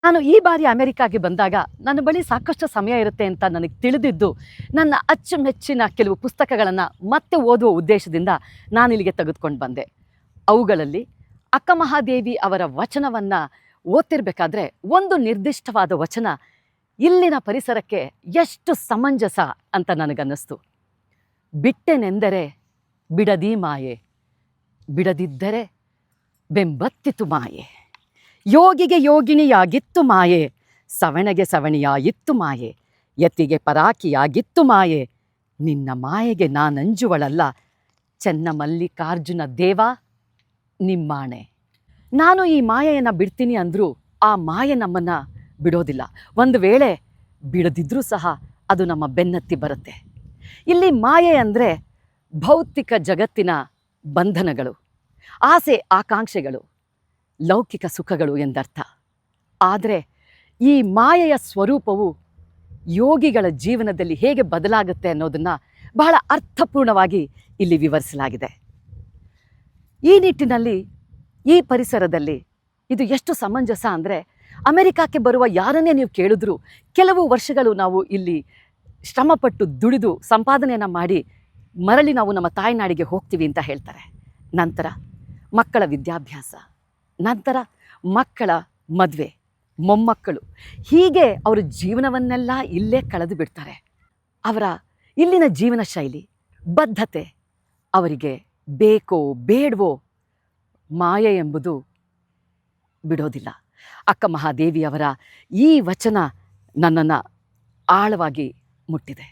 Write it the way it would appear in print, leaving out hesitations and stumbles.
ನಾನು ಈ ಬಾರಿ ಅಮೆರಿಕಾಗೆ ಬಂದಾಗ ನನ್ನ ಬಳಿ ಸಾಕಷ್ಟು ಸಮಯ ಇರುತ್ತೆ ಅಂತ ನನಗೆ ತಿಳಿದಿದ್ದು ನನ್ನ ಅಚ್ಚುಮೆಚ್ಚಿನ ಕೆಲವು ಪುಸ್ತಕಗಳನ್ನು ಮತ್ತೆ ಓದುವ ಉದ್ದೇಶದಿಂದ ನಾನು ಇಲ್ಲಿಗೆ ತೆಗೆದುಕೊಂಡು ಬಂದೆ. ಅವುಗಳಲ್ಲಿ ಅಕ್ಕ ಮಹಾದೇವಿ ಅವರ ವಚನವನ್ನು ಓದ್ತಿರ್ಬೇಕಾದ್ರೆ ಒಂದು ನಿರ್ದಿಷ್ಟವಾದ ವಚನ ಇಲ್ಲಿನ ಪರಿಸರಕ್ಕೆ ಎಷ್ಟು ಸಮಂಜಸ ಅಂತ ನನಗನ್ನಿಸ್ತು. ಬಿಟ್ಟೆನೆಂದರೆ ಬಿಡದಿ ಮಾಯೆ, ಬಿಡದಿದ್ದರೆ ಬೆಂಬತ್ತಿತು ಮಾಯೆ. ಯೋಗಿಗೆ ಯೋಗಿನಿಯಾಗಿತ್ತು ಮಾಯೆ, ಸವಣೆಗೆ ಸವಣಿಯಾಗಿತ್ತು ಮಾಯೆ, ಯತಿಗೆ ಪರಾಕಿಯಾಗಿತ್ತು ಮಾಯೆ, ನಿನ್ನ ಮಾಯೆಗೆ ನಾನಂಜುವಳಲ್ಲ, ಚೆನ್ನಮಲ್ಲಿಕಾರ್ಜುನ ದೇವ ನಿಮ್ಮಾಣೆ. ನಾನು ಈ ಮಾಯೆಯನ್ನು ಬಿಡ್ತೀನಿ ಅಂದರೂ ಆ ಮಾಯೆ ನಮ್ಮನ್ನು ಬಿಡೋದಿಲ್ಲ. ಒಂದು ವೇಳೆ ಬಿಡದಿದ್ರೂ ಸಹ ಅದು ನಮ್ಮ ಬೆನ್ನತ್ತಿ ಬರುತ್ತೆ. ಇಲ್ಲಿ ಮಾಯೆ ಅಂದರೆ ಭೌತಿಕ ಜಗತ್ತಿನ ಬಂಧನಗಳು, ಆಸೆ ಆಕಾಂಕ್ಷೆಗಳು, ಲೌಕಿಕ ಸುಖಗಳು ಎಂದರ್ಥ. ಆದರೆ ಈ ಮಾಯೆಯ ಸ್ವರೂಪವು ಯೋಗಿಗಳ ಜೀವನದಲ್ಲಿ ಹೇಗೆ ಬದಲಾಗುತ್ತೆ ಅನ್ನೋದನ್ನು ಬಹಳ ಅರ್ಥಪೂರ್ಣವಾಗಿ ಇಲ್ಲಿ ವಿವರಿಸಲಾಗಿದೆ. ಈ ನಿಟ್ಟಿನಲ್ಲಿ ಈ ಪರಿಸರದಲ್ಲಿ ಇದು ಎಷ್ಟು ಸಮಂಜಸ ಅಂದರೆ, ಅಮೆರಿಕಕ್ಕೆ ಬರುವ ಯಾರನ್ನೇ ನೀವು ಕೇಳಿದ್ರೂ ಕೆಲವು ವರ್ಷಗಳು ನಾವು ಇಲ್ಲಿ ಶ್ರಮಪಟ್ಟು ದುಡಿದು ಸಂಪಾದನೆಯನ್ನು ಮಾಡಿ ಮರಳಿ ನಾವು ನಮ್ಮ ತಾಯ್ನಾಡಿಗೆ ಹೋಗ್ತೀವಿ ಅಂತ ಹೇಳ್ತಾರೆ. ನಂತರ ಮಕ್ಕಳ ವಿದ್ಯಾಭ್ಯಾಸ, ನಂತರ ಮಕ್ಕಳ ಮದುವೆ, ಮೊಮ್ಮಕ್ಕಳು, ಹೀಗೆ ಅವರು ಜೀವನವನ್ನೆಲ್ಲ ಇಲ್ಲೇ ಕಳೆದು ಬಿಡ್ತಾರೆ. ಅವರ ಇಲ್ಲಿನ ಜೀವನ ಶೈಲಿ, ಬದ್ಧತೆ ಅವರಿಗೆ ಬೇಕೋ ಬೇಡವೋ ಮಾಯೆ ಎಂಬುದು ಬಿಡೋದಿಲ್ಲ. ಅಕ್ಕ ಮಹಾದೇವಿಯವರ ಈ ವಚನ ನನ್ನನ್ನು ಆಳವಾಗಿ ಮುಟ್ಟಿದೆ.